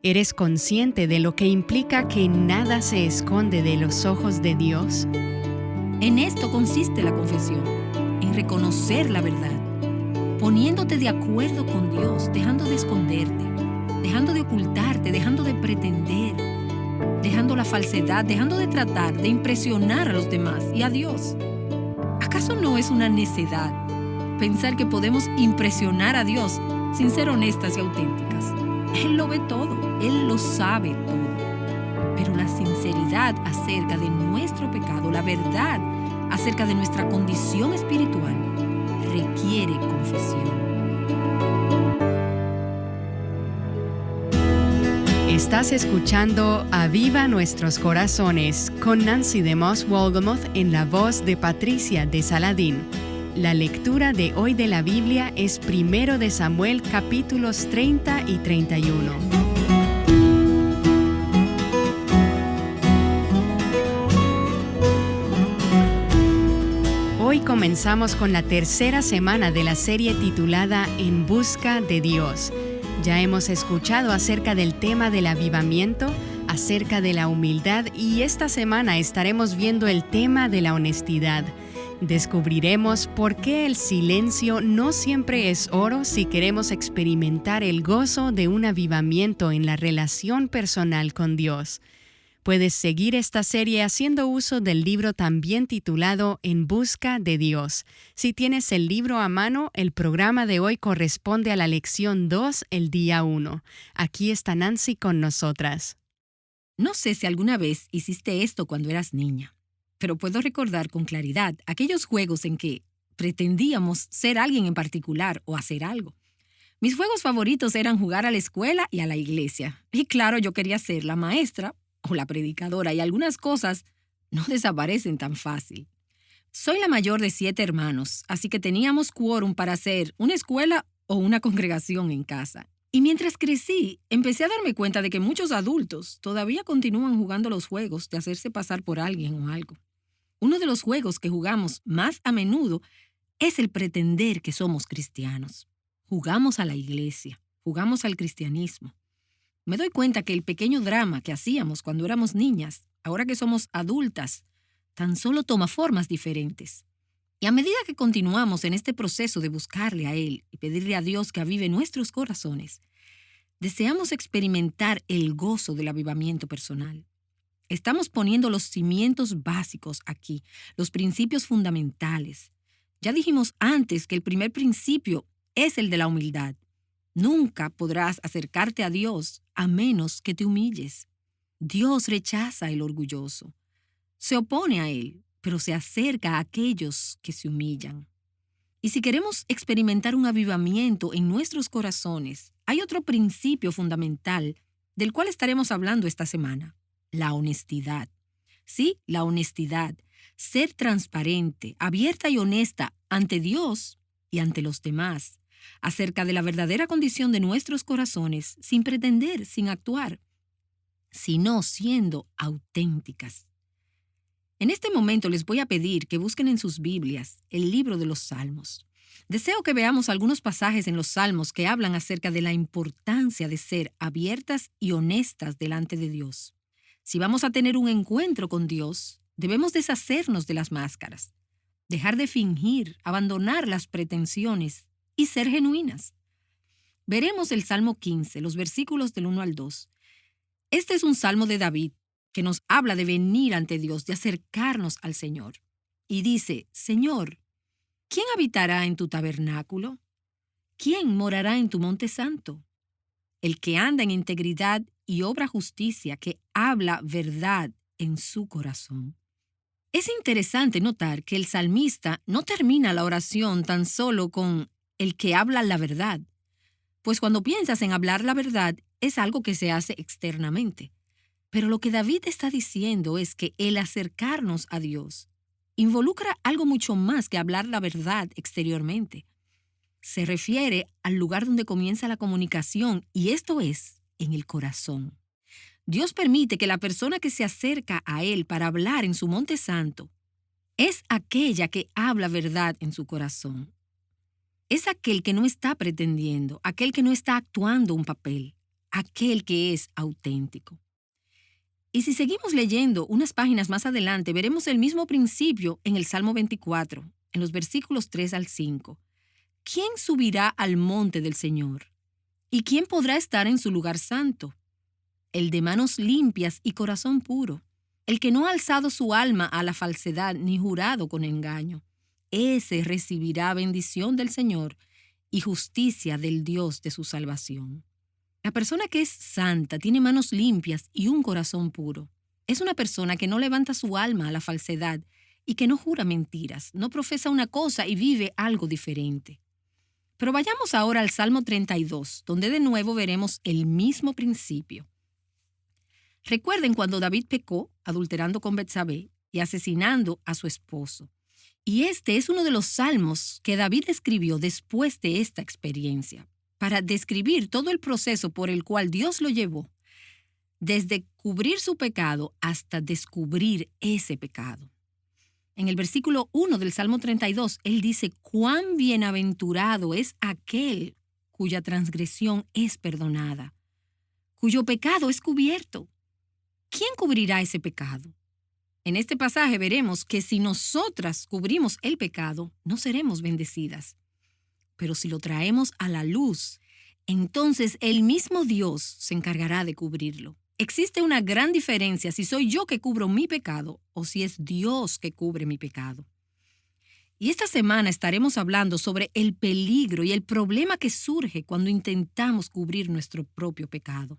¿Eres consciente de lo que implica que nada se esconde de los ojos de Dios? En esto consiste la confesión, en reconocer la verdad, poniéndote de acuerdo con Dios, dejando de esconderte, dejando de ocultarte, dejando de pretender, dejando la falsedad, dejando de tratar de impresionar a los demás y a Dios. ¿Acaso no es una necedad pensar que podemos impresionar a Dios sin ser honestas y auténticas? Él lo ve todo, Él lo sabe todo. Pero la sinceridad acerca de nuestro pecado, la verdad acerca de nuestra condición espiritual, requiere confesión. Estás escuchando Aviva Nuestros Corazones con Nancy DeMoss Wolgemuth en la voz de Patricia de Saladín. La lectura de hoy de la Biblia es 1 de Samuel capítulos 30 y 31. Hoy comenzamos con la tercera semana de la serie titulada En Busca de Dios. Ya hemos escuchado acerca del tema del avivamiento, acerca de la humildad y esta semana estaremos viendo el tema de la honestidad. Descubriremos por qué el silencio no siempre es oro si queremos experimentar el gozo de un avivamiento en la relación personal con Dios. Puedes seguir esta serie haciendo uso del libro también titulado En Busca de Dios. Si tienes el libro a mano, el programa de hoy corresponde a la lección 2, el día 1. Aquí está Nancy con nosotras. No sé si alguna vez hiciste esto cuando eras niña, pero puedo recordar con claridad aquellos juegos en que pretendíamos ser alguien en particular o hacer algo. Mis juegos favoritos eran jugar a la escuela y a la iglesia. Y claro, yo quería ser la maestra o la predicadora, y algunas cosas no desaparecen tan fácil. Soy la mayor de 7 hermanos, así que teníamos quórum para hacer una escuela o una congregación en casa. Y mientras crecí, empecé a darme cuenta de que muchos adultos todavía continúan jugando los juegos de hacerse pasar por alguien o algo. Uno de los juegos que jugamos más a menudo es el pretender que somos cristianos. Jugamos a la iglesia, jugamos al cristianismo. Me doy cuenta que el pequeño drama que hacíamos cuando éramos niñas, ahora que somos adultas, tan solo toma formas diferentes. Y a medida que continuamos en este proceso de buscarle a Él y pedirle a Dios que avive nuestros corazones, deseamos experimentar el gozo del avivamiento personal. Estamos poniendo los cimientos básicos aquí, los principios fundamentales. Ya dijimos antes que el primer principio es el de la humildad. Nunca podrás acercarte a Dios a menos que te humilles. Dios rechaza el orgulloso. Se opone a él, pero se acerca a aquellos que se humillan. Y si queremos experimentar un avivamiento en nuestros corazones, hay otro principio fundamental del cual estaremos hablando esta semana: la honestidad. Sí, la honestidad. Ser transparente, abierta y honesta ante Dios y ante los demás, acerca de la verdadera condición de nuestros corazones, sin pretender, sin actuar, sino siendo auténticas. En este momento les voy a pedir que busquen en sus Biblias el libro de los Salmos. Deseo que veamos algunos pasajes en los Salmos que hablan acerca de la importancia de ser abiertas y honestas delante de Dios. Si vamos a tener un encuentro con Dios, debemos deshacernos de las máscaras, dejar de fingir, abandonar las pretensiones y ser genuinas. Veremos el Salmo 15, los versículos del 1 al 2. Este es un salmo de David que nos habla de venir ante Dios, de acercarnos al Señor. Y dice: Señor, ¿quién habitará en tu tabernáculo? ¿Quién morará en tu monte santo? El que anda en integridad y obra justicia, que habla verdad en su corazón. Es interesante notar que el salmista no termina la oración tan solo con el que habla la verdad, pues cuando piensas en hablar la verdad es algo que se hace externamente. Pero lo que David está diciendo es que el acercarnos a Dios involucra algo mucho más que hablar la verdad exteriormente. Se refiere al lugar donde comienza la comunicación, y esto es en el corazón. Dios permite que la persona que se acerca a Él para hablar en su monte santo es aquella que habla verdad en su corazón. Es aquel que no está pretendiendo, aquel que no está actuando un papel, aquel que es auténtico. Y si seguimos leyendo unas páginas más adelante, veremos el mismo principio en el Salmo 24, en los versículos 3 al 5. ¿Quién subirá al monte del Señor? ¿Y quién podrá estar en su lugar santo? El de manos limpias y corazón puro, el que no ha alzado su alma a la falsedad ni jurado con engaño. Ese recibirá bendición del Señor y justicia del Dios de su salvación. La persona que es santa tiene manos limpias y un corazón puro. Es una persona que no levanta su alma a la falsedad y que no jura mentiras, no profesa una cosa y vive algo diferente. Pero vayamos ahora al Salmo 32, donde de nuevo veremos el mismo principio. Recuerden cuando David pecó, adulterando con Betsabé y asesinando a su esposo. Y este es uno de los salmos que David escribió después de esta experiencia, para describir todo el proceso por el cual Dios lo llevó, desde cubrir su pecado hasta descubrir ese pecado. En el versículo 1 del Salmo 32, él dice: «Cuán bienaventurado es aquel cuya transgresión es perdonada, cuyo pecado es cubierto». ¿Quién cubrirá ese pecado? En este pasaje veremos que si nosotras cubrimos el pecado, no seremos bendecidas. Pero si lo traemos a la luz, entonces el mismo Dios se encargará de cubrirlo. Existe una gran diferencia si soy yo que cubro mi pecado o si es Dios que cubre mi pecado. Y esta semana estaremos hablando sobre el peligro y el problema que surge cuando intentamos cubrir nuestro propio pecado.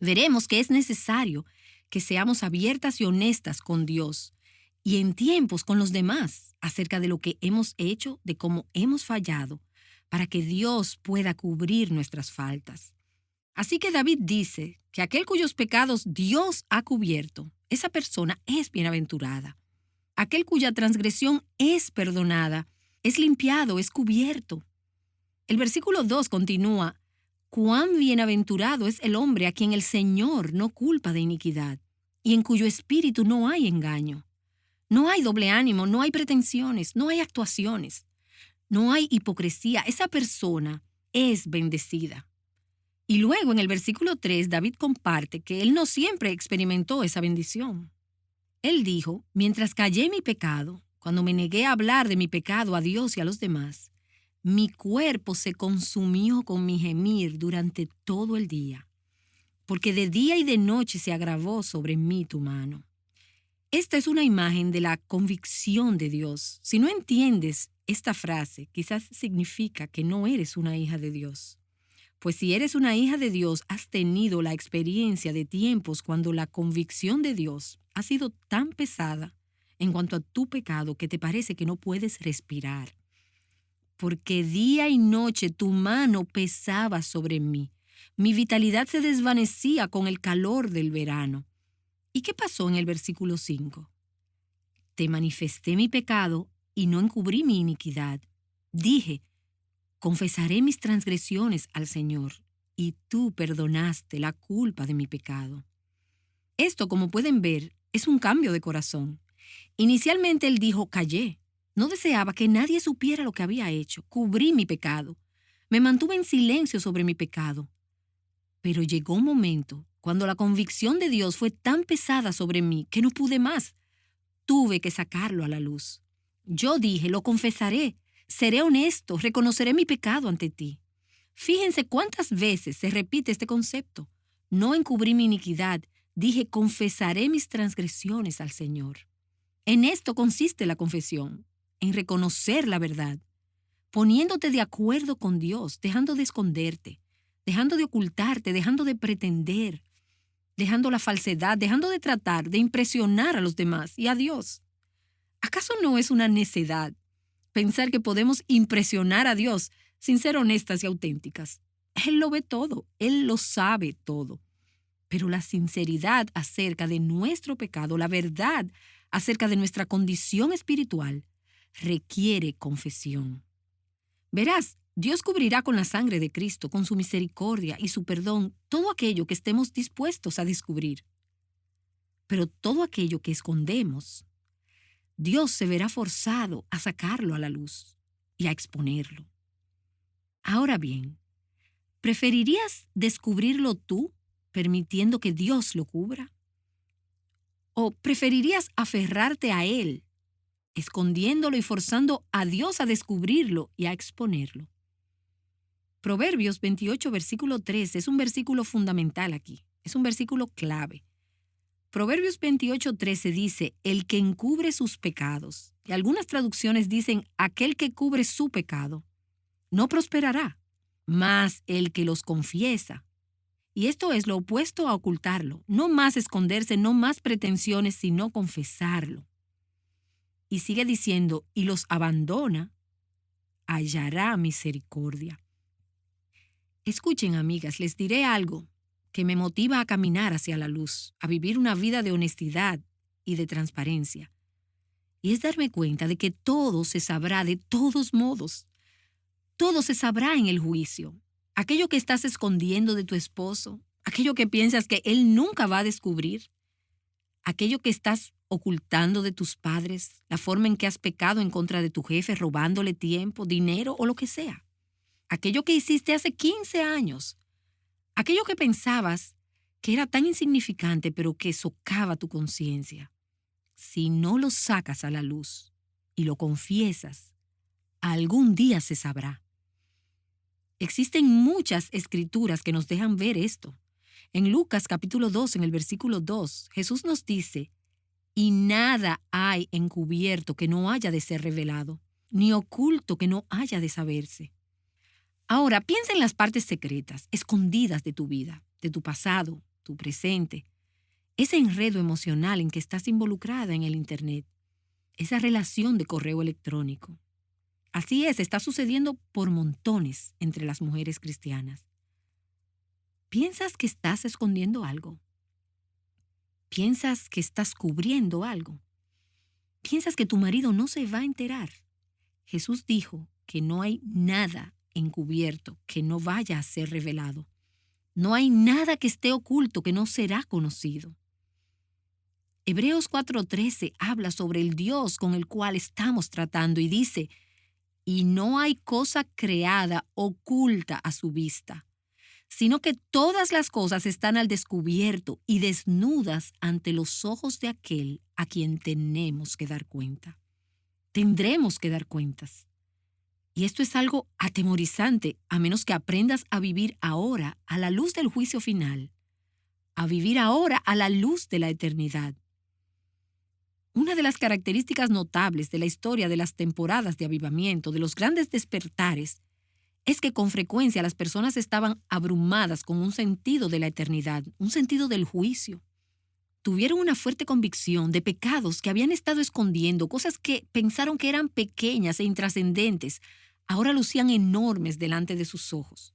Veremos que es necesario que seamos abiertas y honestas con Dios y en tiempos con los demás acerca de lo que hemos hecho, de cómo hemos fallado, para que Dios pueda cubrir nuestras faltas. Así que David dice que aquel cuyos pecados Dios ha cubierto, esa persona es bienaventurada. Aquel cuya transgresión es perdonada, es limpiado, es cubierto. El versículo 2 continúa: «Cuán bienaventurado es el hombre a quien el Señor no culpa de iniquidad, y en cuyo espíritu no hay engaño». No hay doble ánimo, no hay pretensiones, no hay actuaciones, no hay hipocresía. Esa persona es bendecida. Y luego en el versículo 3, David comparte que él no siempre experimentó esa bendición. Él dijo: «Mientras callé mi pecado, cuando me negué a hablar de mi pecado a Dios y a los demás, mi cuerpo se consumió con mi gemir durante todo el día, porque de día y de noche se agravó sobre mí tu mano». Esta es una imagen de la convicción de Dios. Si no entiendes esta frase, quizás significa que no eres una hija de Dios. Pues si eres una hija de Dios, has tenido la experiencia de tiempos cuando la convicción de Dios ha sido tan pesada en cuanto a tu pecado que te parece que no puedes respirar. Porque día y noche tu mano pesaba sobre mí. Mi vitalidad se desvanecía con el calor del verano. ¿Y qué pasó en el versículo 5? «Te manifesté mi pecado y no encubrí mi iniquidad. Dije, confesaré mis transgresiones al Señor, y tú perdonaste la culpa de mi pecado». Esto, como pueden ver, es un cambio de corazón. Inicialmente él dijo: «Callé». No deseaba que nadie supiera lo que había hecho. Cubrí mi pecado. Me mantuve en silencio sobre mi pecado. Pero llegó un momento cuando la convicción de Dios fue tan pesada sobre mí que no pude más. Tuve que sacarlo a la luz. Yo dije: «Lo confesaré, seré honesto, reconoceré mi pecado ante ti». Fíjense cuántas veces se repite este concepto. No encubrí mi iniquidad, dije: «Confesaré mis transgresiones al Señor». En esto consiste la confesión, en reconocer la verdad, poniéndote de acuerdo con Dios, dejando de esconderte, dejando de ocultarte, dejando de pretender, dejando la falsedad, dejando de tratar de impresionar a los demás y a Dios. ¿Acaso no es una necedad pensar que podemos impresionar a Dios sin ser honestas y auténticas? Él lo ve todo, Él lo sabe todo. Pero la sinceridad acerca de nuestro pecado, la verdad acerca de nuestra condición espiritual, requiere confesión. Verás, Dios cubrirá con la sangre de Cristo, con su misericordia y su perdón, todo aquello que estemos dispuestos a descubrir. Pero todo aquello que escondemos, Dios se verá forzado a sacarlo a la luz y a exponerlo. Ahora bien, ¿Preferirías descubrirlo tú, permitiendo que Dios lo cubra? ¿O preferirías aferrarte a él, escondiéndolo y forzando a Dios a descubrirlo y a exponerlo? Proverbios 28, versículo 13 es un versículo fundamental aquí, es un versículo clave. Proverbios 28, 13 dice, el que encubre sus pecados, y algunas traducciones dicen, aquel que cubre su pecado, no prosperará, mas el que los confiesa. Y esto es lo opuesto a ocultarlo, no más esconderse, no más pretensiones, sino confesarlo. Y sigue diciendo, y los abandona, hallará misericordia. Escuchen, amigas, les diré algo que me motiva a caminar hacia la luz, a vivir una vida de honestidad y de transparencia. Y es darme cuenta de que todo se sabrá de todos modos. Todo se sabrá en el juicio. Aquello que estás escondiendo de tu esposo, aquello que piensas que él nunca va a descubrir, aquello que estás ocultando de tus padres, la forma en que has pecado en contra de tu jefe, robándole tiempo, dinero o lo que sea. Aquello que hiciste hace 15 años, aquello que pensabas que era tan insignificante pero que socava tu conciencia. Si no lo sacas a la luz y lo confiesas, algún día se sabrá. Existen muchas escrituras que nos dejan ver esto. En Lucas capítulo 2, en el versículo 2, Jesús nos dice, y nada hay encubierto que no haya de ser revelado, ni oculto que no haya de saberse. Ahora, piensa en las partes secretas, escondidas de tu vida, de tu pasado, tu presente, ese enredo emocional en que estás involucrada en el Internet, esa relación de correo electrónico. Así es, está sucediendo por montones entre las mujeres cristianas. ¿Piensas que estás escondiendo algo? ¿Piensas que estás cubriendo algo? ¿Piensas que tu marido no se va a enterar? Jesús dijo que no hay nada encubierto que no vaya a ser revelado. No hay nada que esté oculto que no será conocido. Hebreos 4:13 habla sobre el Dios con el cual estamos tratando y dice, y no hay cosa creada oculta a su vista, sino que todas las cosas están al descubierto y desnudas ante los ojos de aquel a quien tenemos que dar cuenta. Tendremos que dar cuentas. Y esto es algo atemorizante, a menos que aprendas a vivir ahora a la luz del juicio final, a vivir ahora a la luz de la eternidad. Una de las características notables de la historia de las temporadas de avivamiento, de los grandes despertares, es que con frecuencia las personas estaban abrumadas con un sentido de la eternidad, un sentido del juicio. Tuvieron una fuerte convicción de pecados que habían estado escondiendo, cosas que pensaron que eran pequeñas e intrascendentes, ahora lucían enormes delante de sus ojos.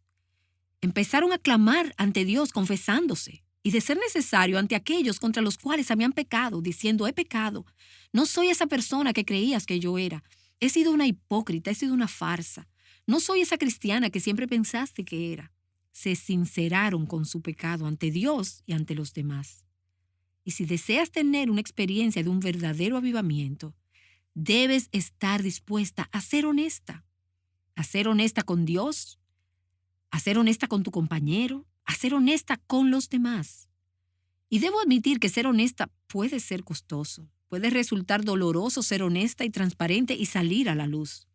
Empezaron a clamar ante Dios confesándose y, de ser necesario, ante aquellos contra los cuales habían pecado, diciendo, he pecado, no soy esa persona que creías que yo era, he sido una hipócrita, he sido una farsa, no soy esa cristiana que siempre pensaste que era. Se sinceraron con su pecado ante Dios y ante los demás. Y si deseas tener una experiencia de un verdadero avivamiento, debes estar dispuesta a ser honesta con Dios, a ser honesta con tu compañero, a ser honesta con los demás. Y debo admitir que ser honesta puede ser costoso, puede resultar doloroso ser honesta y transparente y salir a la luz.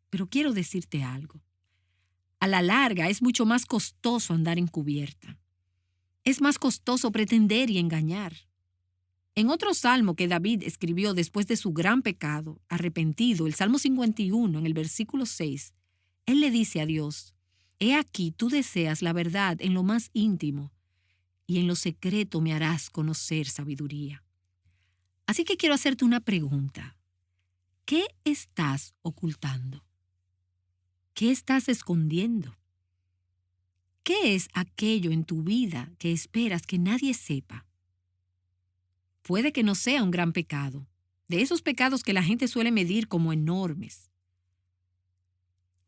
Pero quiero decirte algo. A la larga es mucho más costoso andar encubierta. Es más costoso pretender y engañar. En otro salmo que David escribió después de su gran pecado, arrepentido, el Salmo 51, en el versículo 6, él le dice a Dios, he aquí tú deseas la verdad en lo más íntimo, y en lo secreto me harás conocer sabiduría. Así que quiero hacerte una pregunta. ¿Qué estás ocultando? ¿Qué estás escondiendo? ¿Qué es aquello en tu vida que esperas que nadie sepa? Puede que no sea un gran pecado, de esos pecados que la gente suele medir como enormes.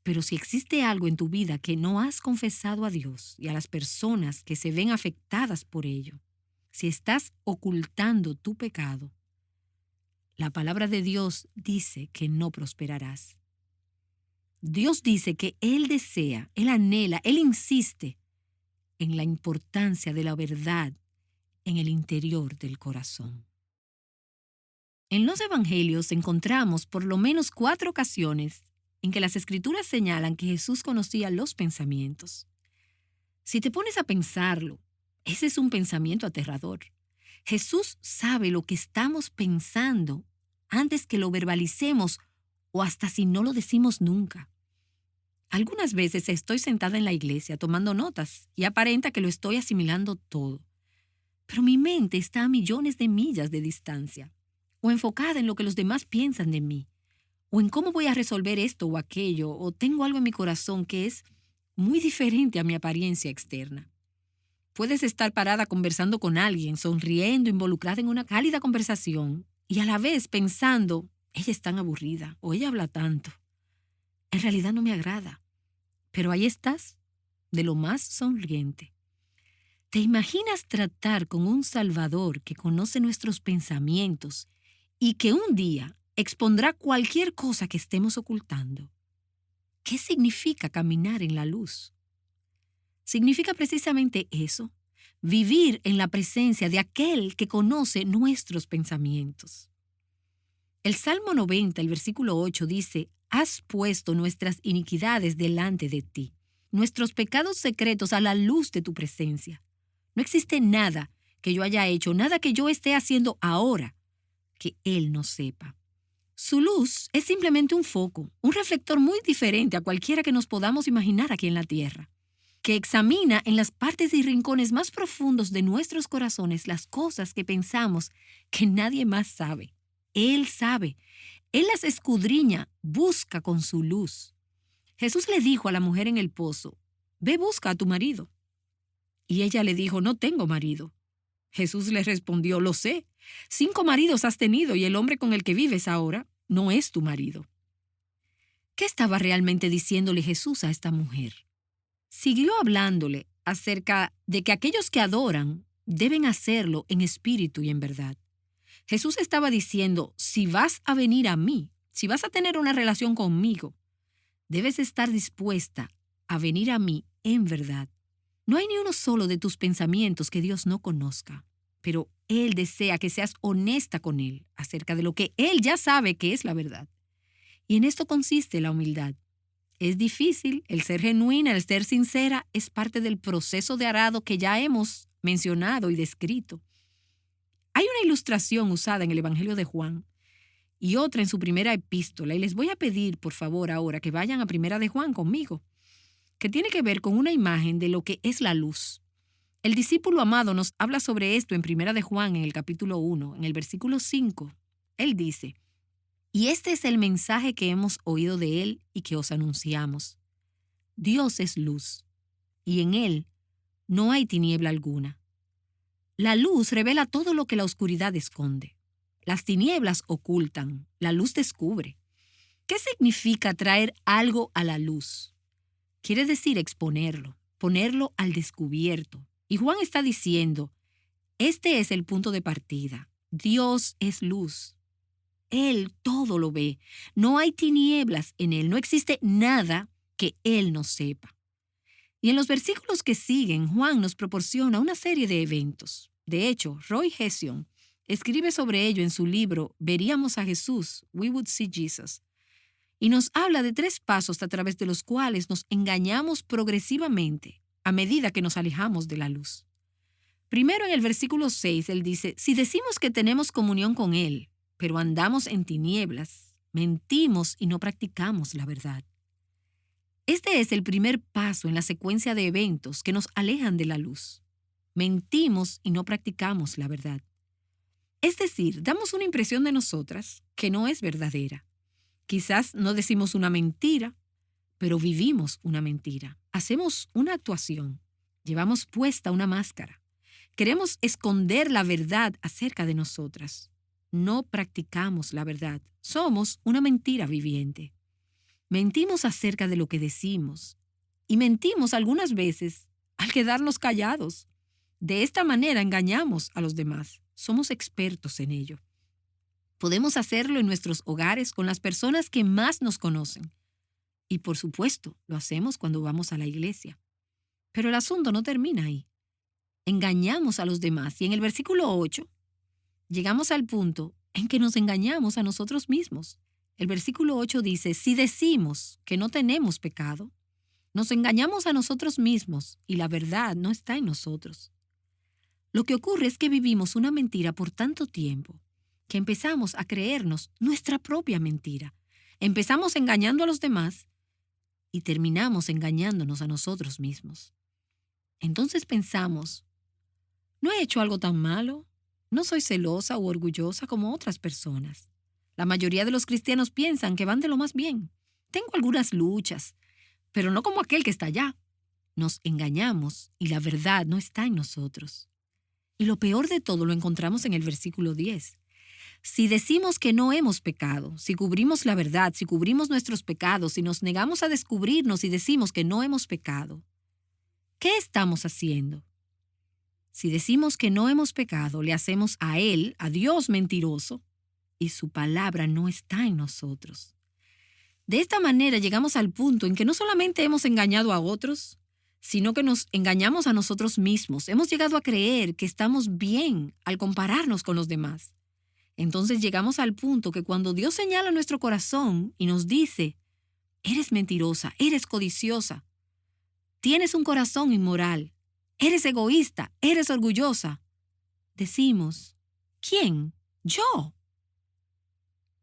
Pero si existe algo en tu vida que no has confesado a Dios y a las personas que se ven afectadas por ello, si estás ocultando tu pecado, la palabra de Dios dice que no prosperarás. Dios dice que Él desea, Él anhela, Él insiste en la importancia de la verdad en el interior del corazón. En los evangelios encontramos por lo menos 4 ocasiones en que las escrituras señalan que Jesús conocía los pensamientos. Si te pones a pensarlo, ese es un pensamiento aterrador. Jesús sabe lo que estamos pensando antes que lo verbalicemos o hasta si no lo decimos nunca. Algunas veces estoy sentada en la iglesia tomando notas y aparenta que lo estoy asimilando todo. Pero mi mente está a millones de millas de distancia, o enfocada en lo que los demás piensan de mí, o en cómo voy a resolver esto o aquello, o tengo algo en mi corazón que es muy diferente a mi apariencia externa. Puedes estar parada conversando con alguien, sonriendo, involucrada en una cálida conversación, y a la vez pensando, ella es tan aburrida, o ella habla tanto. En realidad no me agrada. Pero ahí estás, de lo más sonriente. ¿Te imaginas tratar con un Salvador que conoce nuestros pensamientos y que un día expondrá cualquier cosa que estemos ocultando? ¿Qué significa caminar en la luz? Significa precisamente eso, vivir en la presencia de aquel que conoce nuestros pensamientos. El Salmo 90, el versículo 8 dice, «Has puesto nuestras iniquidades delante de ti, nuestros pecados secretos a la luz de tu presencia». No existe nada que yo haya hecho, nada que yo esté haciendo ahora que Él no sepa. Su luz es simplemente un foco, un reflector muy diferente a cualquiera que nos podamos imaginar aquí en la tierra, que examina en las partes y rincones más profundos de nuestros corazones las cosas que pensamos que nadie más sabe. Él sabe. Él las escudriña, busca con su luz. Jesús le dijo a la mujer en el pozo, «Ve, busca a tu marido». Y ella le dijo, «No tengo marido». Jesús le respondió, «Lo sé. 5 maridos has tenido y el hombre con el que vives ahora no es tu marido». ¿Qué estaba realmente diciéndole Jesús a esta mujer? Siguió hablándole acerca de que aquellos que adoran deben hacerlo en espíritu y en verdad. Jesús estaba diciendo, si vas a venir a mí, si vas a tener una relación conmigo, debes estar dispuesta a venir a mí en verdad. No hay ni uno solo de tus pensamientos que Dios no conozca, pero Él desea que seas honesta con Él acerca de lo que Él ya sabe que es la verdad. Y en esto consiste la humildad. Es difícil, el ser genuina, el ser sincera, es parte del proceso de arado que ya hemos mencionado y descrito. Hay una ilustración usada en el Evangelio de Juan y otra en su primera epístola, y les voy a pedir, por favor, ahora que vayan a Primera de Juan conmigo, que tiene que ver con una imagen de lo que es la luz. El discípulo amado nos habla sobre esto en Primera de Juan, en el capítulo 1, en el versículo 5. Él dice, «Y este es el mensaje que hemos oído de Él y que os anunciamos. Dios es luz, y en Él no hay tiniebla alguna. La luz revela todo lo que la oscuridad esconde. Las tinieblas ocultan, la luz descubre». ¿Qué significa traer algo a la luz? Quiere decir exponerlo, ponerlo al descubierto. Y Juan está diciendo, este es el punto de partida. Dios es luz. Él todo lo ve. No hay tinieblas en Él. No existe nada que Él no sepa. Y en los versículos que siguen, Juan nos proporciona una serie de eventos. De hecho, Roy Hession escribe sobre ello en su libro Veríamos a Jesús, We Would See Jesus. Y nos habla de 3 pasos a través de los cuales nos engañamos progresivamente a medida que nos alejamos de la luz. Primero, en el versículo 6, él dice, si decimos que tenemos comunión con Él, pero andamos en tinieblas, mentimos y no practicamos la verdad. Este es el primer paso en la secuencia de eventos que nos alejan de la luz. Mentimos y no practicamos la verdad. Es decir, damos una impresión de nosotras que no es verdadera. Quizás no decimos una mentira, pero vivimos una mentira. Hacemos una actuación. Llevamos puesta una máscara. Queremos esconder la verdad acerca de nosotras. No practicamos la verdad. Somos una mentira viviente. Mentimos acerca de lo que decimos. Y mentimos algunas veces al quedarnos callados. De esta manera engañamos a los demás. Somos expertos en ello. Podemos hacerlo en nuestros hogares con las personas que más nos conocen. Y por supuesto, lo hacemos cuando vamos a la iglesia. Pero el asunto no termina ahí. Engañamos a los demás y en el versículo 8 llegamos al punto en que nos engañamos a nosotros mismos. El versículo 8 dice, si decimos que no tenemos pecado, nos engañamos a nosotros mismos y la verdad no está en nosotros. Lo que ocurre es que vivimos una mentira por tanto tiempo que empezamos a creernos nuestra propia mentira. Empezamos engañando a los demás y terminamos engañándonos a nosotros mismos. Entonces pensamos, no he hecho algo tan malo, no soy celosa u orgullosa como otras personas. La mayoría de los cristianos piensan que van de lo más bien. Tengo algunas luchas, pero no como aquel que está allá. Nos engañamos y la verdad no está en nosotros. Y lo peor de todo lo encontramos en el versículo 10. Si decimos que no hemos pecado, si cubrimos la verdad, si cubrimos nuestros pecados, si nos negamos a descubrirnos y decimos que no hemos pecado, ¿qué estamos haciendo? Si decimos que no hemos pecado, le hacemos a Él, a Dios mentiroso, y su palabra no está en nosotros. De esta manera llegamos al punto en que no solamente hemos engañado a otros, sino que nos engañamos a nosotros mismos. Hemos llegado a creer que estamos bien al compararnos con los demás. Entonces llegamos al punto que cuando Dios señala nuestro corazón y nos dice, eres mentirosa, eres codiciosa, tienes un corazón inmoral, eres egoísta, eres orgullosa, decimos, ¿quién? ¿Yo?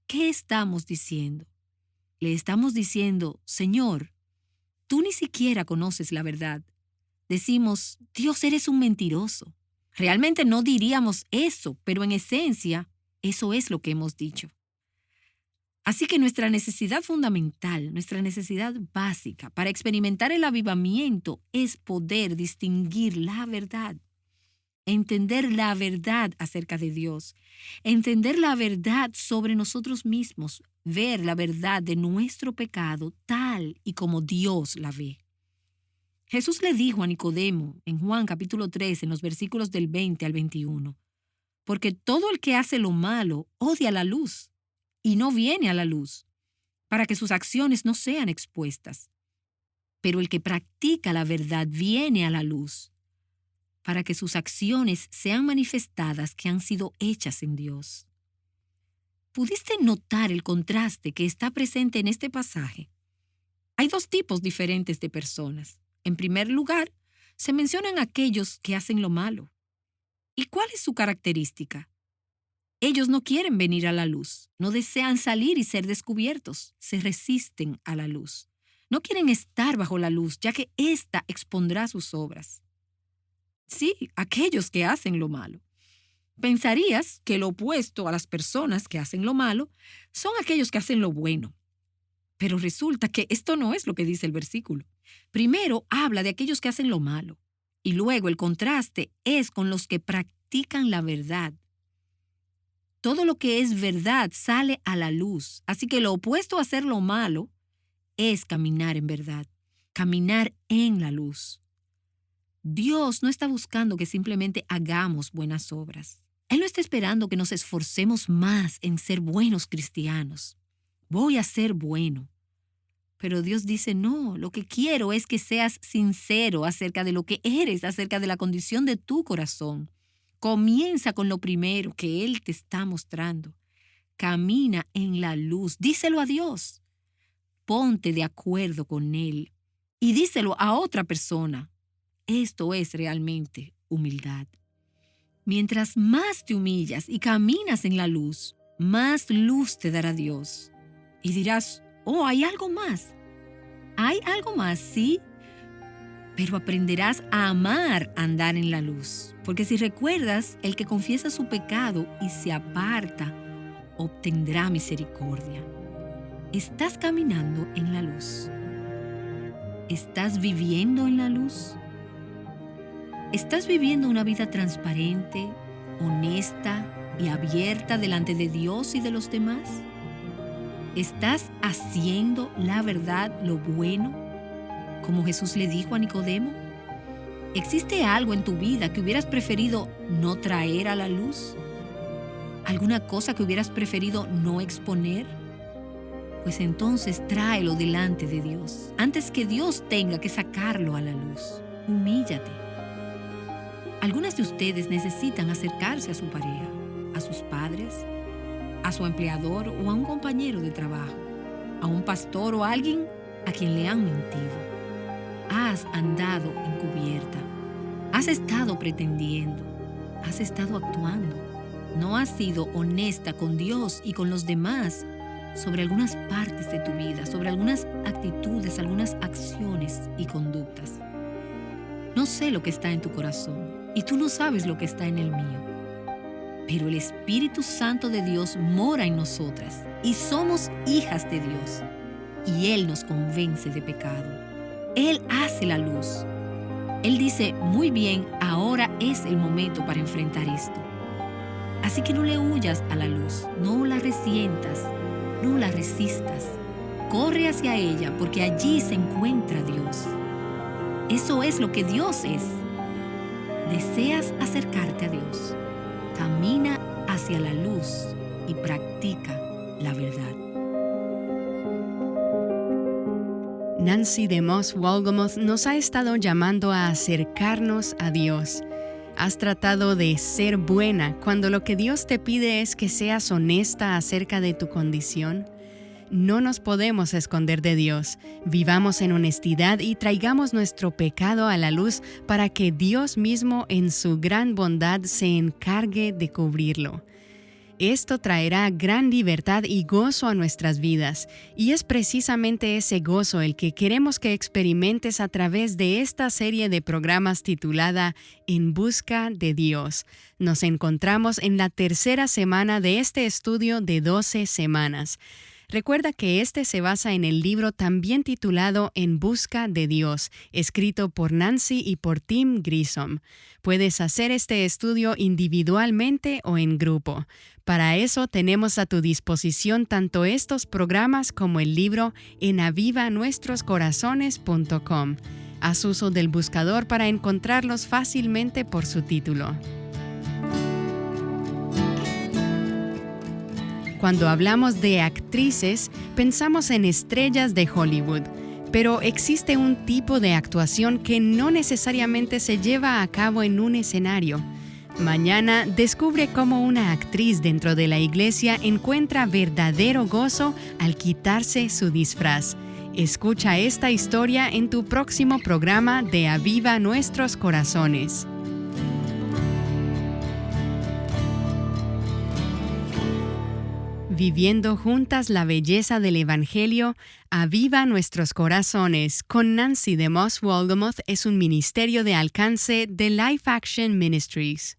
¿Qué estamos diciendo? Le estamos diciendo, Señor, tú ni siquiera conoces la verdad. Decimos, Dios, eres un mentiroso. Realmente no diríamos eso, pero en esencia, eso es lo que hemos dicho. Así que nuestra necesidad fundamental, nuestra necesidad básica para experimentar el avivamiento es poder distinguir la verdad, entender la verdad acerca de Dios, entender la verdad sobre nosotros mismos, ver la verdad de nuestro pecado tal y como Dios la ve. Jesús le dijo a Nicodemo en Juan capítulo 3, en los versículos del 20 al 21, porque todo el que hace lo malo odia la luz y no viene a la luz, para que sus acciones no sean expuestas. Pero el que practica la verdad viene a la luz, para que sus acciones sean manifestadas que han sido hechas en Dios. ¿Pudiste notar el contraste que está presente en este pasaje? Hay dos tipos diferentes de personas. En primer lugar, se mencionan aquellos que hacen lo malo. ¿Y cuál es su característica? Ellos no quieren venir a la luz, no desean salir y ser descubiertos, se resisten a la luz. No quieren estar bajo la luz, ya que ésta expondrá sus obras. Sí, aquellos que hacen lo malo. Pensarías que lo opuesto a las personas que hacen lo malo son aquellos que hacen lo bueno. Pero resulta que esto no es lo que dice el versículo. Primero habla de aquellos que hacen lo malo. Y luego el contraste es con los que practican la verdad. Todo lo que es verdad sale a la luz. Así que lo opuesto a hacer lo malo es caminar en verdad, caminar en la luz. Dios no está buscando que simplemente hagamos buenas obras. Él no está esperando que nos esforcemos más en ser buenos cristianos. Voy a ser bueno. Pero Dios dice, no, lo que quiero es que seas sincero acerca de lo que eres, acerca de la condición de tu corazón. Comienza con lo primero que Él te está mostrando. Camina en la luz. Díselo a Dios. Ponte de acuerdo con Él y díselo a otra persona. Esto es realmente humildad. Mientras más te humillas y caminas en la luz, más luz te dará Dios. Y dirás, oh, ¿hay algo más? ¿Hay algo más? Sí. Pero aprenderás a amar andar en la luz. Porque si recuerdas, el que confiesa su pecado y se aparta, obtendrá misericordia. ¿Estás caminando en la luz? ¿Estás viviendo en la luz? ¿Estás viviendo una vida transparente, honesta y abierta delante de Dios y de los demás? ¿Estás haciendo la verdad, lo bueno, como Jesús le dijo a Nicodemo? ¿Existe algo en tu vida que hubieras preferido no traer a la luz? ¿Alguna cosa que hubieras preferido no exponer? pues entonces tráelo delante de Dios, antes que Dios tenga que sacarlo a la luz. Humíllate. Algunas de ustedes necesitan acercarse a su pareja, a sus padres, a su empleador o a un compañero de trabajo, a un pastor o a alguien a quien le han mentido. Has andado encubierta, has estado pretendiendo, has estado actuando. No has sido honesta con Dios y con los demás sobre algunas partes de tu vida, sobre algunas actitudes, algunas acciones y conductas. No sé lo que está en tu corazón y tú no sabes lo que está en el mío, pero el Espíritu Santo de Dios mora en nosotras y somos hijas de Dios, y Él nos convence de pecado. Él hace la luz. Él dice, muy bien, ahora es el momento para enfrentar esto. Así que no le huyas a la luz, no la resientas, no la resistas. Corre hacia ella porque allí se encuentra Dios. Eso es lo que Dios es. ¿Deseas acercarte a Dios? Camina hacia la luz y practica la verdad. Nancy DeMoss Wolgemuth nos ha estado llamando a acercarnos a Dios. ¿Has tratado de ser buena cuando lo que Dios te pide es que seas honesta acerca de tu condición? No nos podemos esconder de Dios. Vivamos en honestidad y traigamos nuestro pecado a la luz para que Dios mismo en su gran bondad se encargue de cubrirlo. Esto traerá gran libertad y gozo a nuestras vidas, y es precisamente ese gozo el que queremos que experimentes a través de esta serie de programas titulada En Busca de Dios. Nos encontramos en la tercera semana de este estudio de 12 semanas. Recuerda que este se basa en el libro también titulado En Busca de Dios, escrito por Nancy y por Tim Grissom. Puedes hacer este estudio individualmente o en grupo. Para eso tenemos a tu disposición tanto estos programas como el libro en avivanuestroscorazones.com. Haz uso del buscador para encontrarlos fácilmente por su título. Cuando hablamos de actrices, pensamos en estrellas de Hollywood, pero existe un tipo de actuación que no necesariamente se lleva a cabo en un escenario. Mañana descubre cómo una actriz dentro de la iglesia encuentra verdadero gozo al quitarse su disfraz. Escucha esta historia en tu próximo programa de Aviva Nuestros Corazones. Viviendo juntas la belleza del Evangelio, Aviva Nuestros Corazones con Nancy DeMoss Wolgemuth es un ministerio de alcance de Life Action Ministries.